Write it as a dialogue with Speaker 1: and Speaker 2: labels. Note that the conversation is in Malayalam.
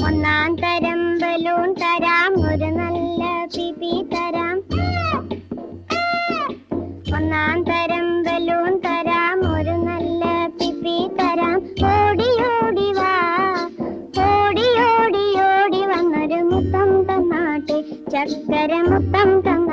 Speaker 1: ഒന്നാം തരം ബലൂൺ തരാം, ഒരു നല്ല പിപി തരാം. ഒന്നാം തരം ബലൂൺ തരാം, ഒരു നല്ല പിപി തരാം. ഓടി ഓടി വാ, ഓടി ഓടി ഓടി വന്നൊരു മുത്തം തന്നാട്ടെ, ചക്കര മുത്തം തന്ന